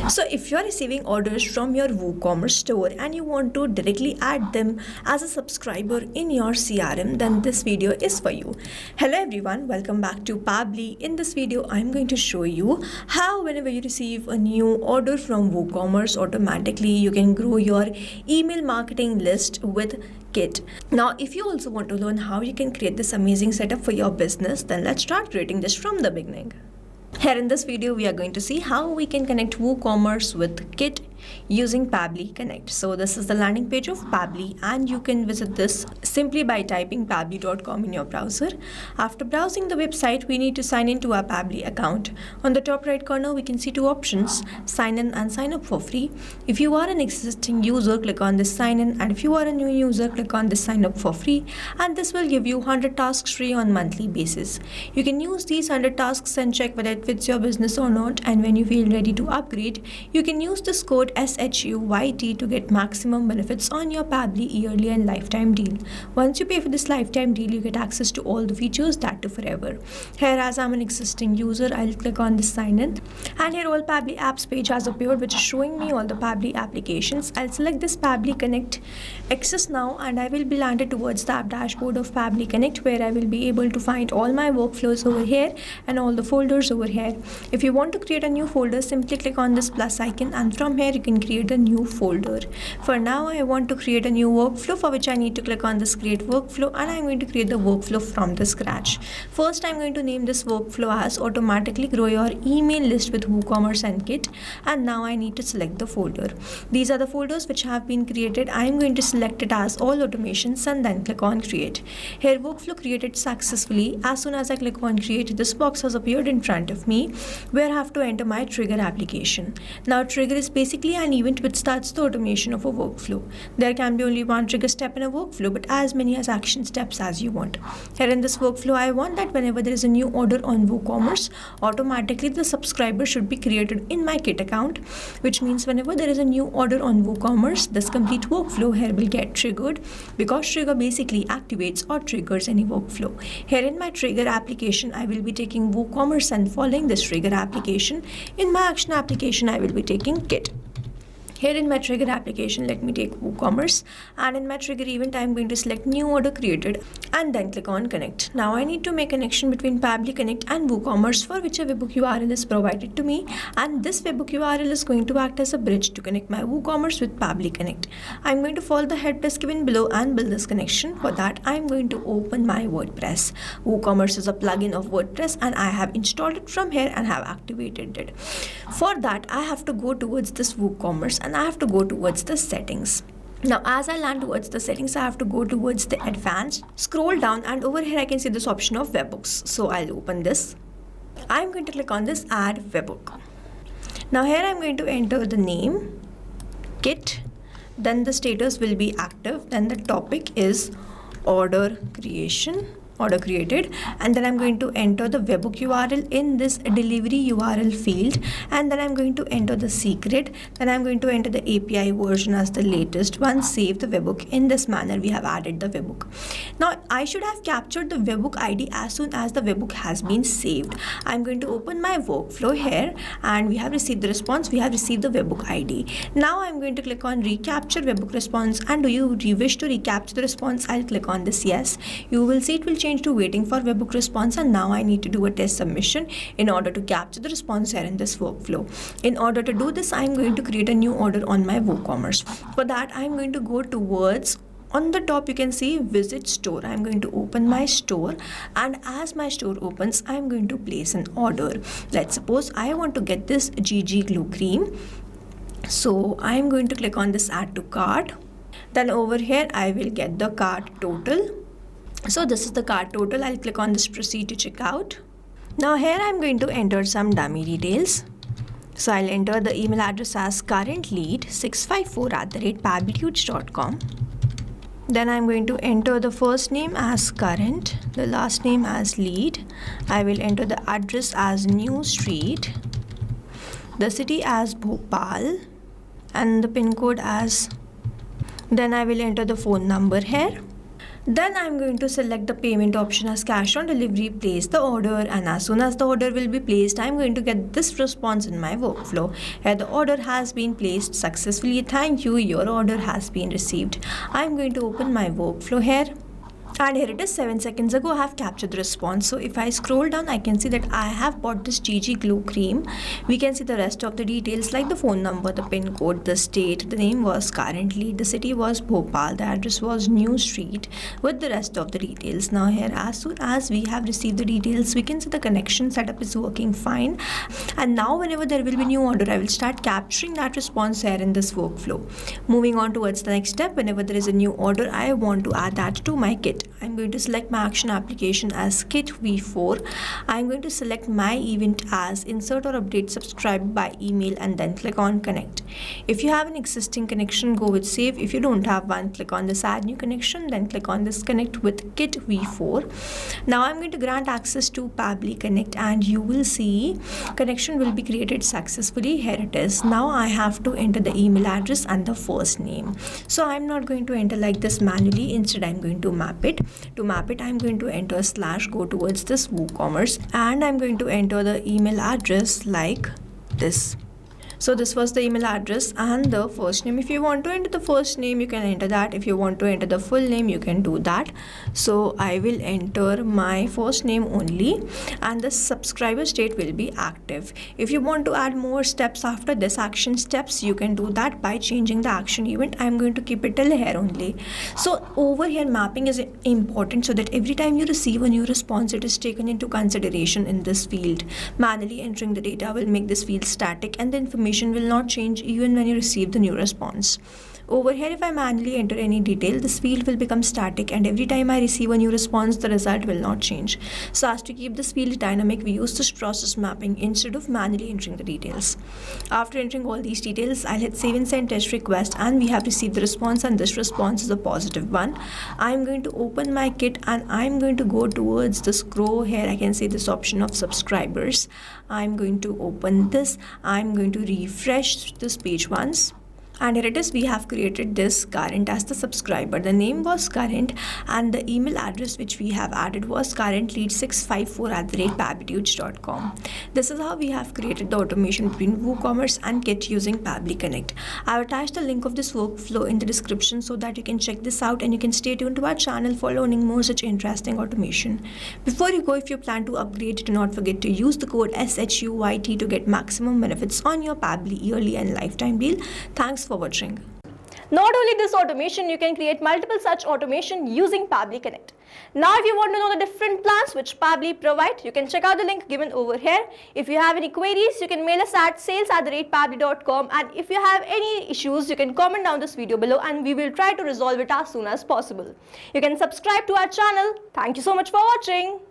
So if you are receiving orders from your WooCommerce store and you want to directly add them as a subscriber in your CRM, then this video is for you. Hello everyone, welcome back to Pabbly. In this video, I'm going to show you how whenever you receive a new order from WooCommerce, automatically you can grow your email marketing list with Kit. Now, if you also want to learn how you can create this amazing setup for your business, then let's start creating this from the beginning. Here in this video, we are going to see how we can connect WooCommerce with Kit using Pabbly Connect. So this is the landing page of Pabbly, and you can visit this simply by typing pabbly.com in your browser. After browsing the website, we need to sign into our Pabbly account. On the top right corner, we can see two options: sign in and sign up for free. If you are an existing user, click on this sign in, and if you are a new user, click on this sign up for free, and this will give you 100 tasks free on monthly basis. You can use these 100 tasks and check whether it fits your business or not, and when you feel ready to upgrade, you can use this code SHUYT to get maximum benefits on your Pabbly yearly and lifetime deal. Once you pay for this lifetime deal, you get access to all the features, that too forever. Here, as I'm an existing user, I'll click on this sign in, and here all Pabbly apps page has appeared, which is showing me all the Pabbly applications. I'll select this Pabbly Connect access now, and I will be landed towards the app dashboard of Pabbly Connect, where I will be able to find all my workflows over here and all the folders over here. If you want to create a new folder, simply click on this plus icon, and from here you can create a new folder. For now, I want to create a new workflow, for which I need to click on this create workflow, and I'm going to create the workflow from the scratch. First, I'm going to name this workflow as automatically grow your email list with WooCommerce and Kit, and now I need to select the folder. These are the folders which have been created. I'm going to select it as all automations and then click on create. Here, workflow created successfully. As soon as I click on create, this box has appeared in front of me where I have to enter my trigger application. Now, trigger is basically an event which starts the automation of a workflow. There can be only one trigger step in a workflow, but as many as action steps as you want. Here in this workflow, I want that whenever there is a new order on WooCommerce, automatically the subscriber should be created in my Kit account, which means whenever there is a new order on WooCommerce, this complete workflow here will get triggered, because trigger basically activates or triggers any workflow. Here in my trigger application, I will be taking WooCommerce and following this trigger application. In my action application, I will be taking Kit. Here in my trigger application, let me take WooCommerce, and in my trigger event, I'm going to select new order created and then click on connect. Now I need to make connection between Pabbly Connect and WooCommerce, for which a webhook URL is provided to me, and this webhook URL is going to act as a bridge to connect my WooCommerce with Pabbly Connect. I'm going to follow the headers given below and build this connection. For that, I'm going to open my WordPress. WooCommerce is a plugin of WordPress, and I have installed it from here and have activated it. For that, I have to go towards this WooCommerce, and I have to go towards the settings. Now, as I land towards the settings, I have to go towards the advanced, scroll down, and over here I can see this option of webhooks. So I'll open this. I'm going to click on this add webhook. Now here I'm going to enter the name, Kit, then the status will be active, then the topic is order created, and then I'm going to enter the webhook URL in this delivery URL field, and then I'm going to enter the secret, then I'm going to enter the API version as the latest one, save the webhook. In this manner, we have added the webhook. Now, I should have captured the webhook ID as soon as the webhook has been saved. I'm going to open my workflow here, and we have received the response, we have received the webhook ID. Now I'm going to click on recapture webhook response, and do you wish to recapture the response? I'll click on this yes. You will see it will change to waiting for webhook response, and now I need to do a test submission in order to capture the response here in this workflow. In order to do this, I'm going to create a new order on my WooCommerce. For that, I'm going to go towards, on the top you can see visit store. I'm going to open my store, and as my store opens, I'm going to place an order. Let's suppose I want to get this GG glue cream. So I'm going to click on this add to cart. Then over here I will get the cart total. So this is the cart total. I'll click on this proceed to checkout. Now here I'm going to enter some dummy details. So I'll enter the email address as currentlead654@pabblyhuge.com. Then I'm going to enter the first name as current, the last name as lead. I will enter the address as New Street, the city as Bhopal, and the pin code as. Then I will enter the phone number here. Then I'm going to select the payment option as cash on delivery, place the order, and as soon as the order will be placed, I'm going to get this response in my workflow. Here the order has been placed successfully. Thank you, your order has been received. I'm going to open my workflow here. And here it is, 7 seconds ago I have captured the response. So if I scroll down, I can see that I have bought this GG Glow cream. We can see the rest of the details like the phone number, the pin code, the state, the name was currently, the city was Bhopal, the address was New Street, with the rest of the details. Now here, as soon as we have received the details, we can see the connection setup is working fine. And now whenever there will be new order, I will start capturing that response here in this workflow. Moving on towards the next step, whenever there is a new order, I want to add that to my kit. I'm going to select my action application as kit v4. I'm going to select my event as insert or update subscribe by email and then click on connect. If you have an existing connection, go with save. If you don't have one, click on this add new connection, then click on this connect with kit v4. Now I'm going to grant access to Pabbly Connect and you will see connection will be created successfully. Here it is. Now I have to enter the email address and the first name. So I'm not going to enter like this manually. Instead, I'm going to map it. To map it, I'm going to enter / go towards this WooCommerce and I'm going to enter the email address like this. So this was the email address and the first name. If you want to enter the first name, you can enter that. If you want to enter the full name, you can do that. So I will enter my first name only and the subscriber state will be active. If you want to add more steps after this action steps, you can do that by changing the action event. I'm going to keep it till here only. So over here, mapping is important so that every time you receive a new response, it is taken into consideration in this field. Manually entering the data will make this field static and the information will not change even when you receive the new response. Over here, if I manually enter any detail, this field will become static and every time I receive a new response, the result will not change. So as to keep this field dynamic, we use this process mapping instead of manually entering the details. After entering all these details, I'll hit save and send test request and we have received the response and this response is a positive one. I'm going to open my kit and I'm going to go towards the scroll. Here I can see this option of subscribers. I'm going to open this. I'm going to refresh this page once. And here it is, we have created this current as the subscriber. The name was current and the email address which we have added was currentlead654@pabblytudes.com. This is how we have created the automation between WooCommerce and Kit using Pabbly Connect. I've attached the link of this workflow in the description so that you can check this out and you can stay tuned to our channel for learning more such interesting automation. Before you go, if you plan to upgrade, do not forget to use the code SHUYT to get maximum benefits on your Pabbly yearly and lifetime deal. Thanks for watching. Not only this automation, you can create multiple such automation using Pabbly Connect. Now if you want to know the different plans which Pabbly provide, you can check out the link given over here. If you have any queries, you can mail us at sales@pabbly.com, and if you have any issues, you can comment down this video below and we will try to resolve it as soon as possible. You can subscribe to our channel. Thank you so much for watching.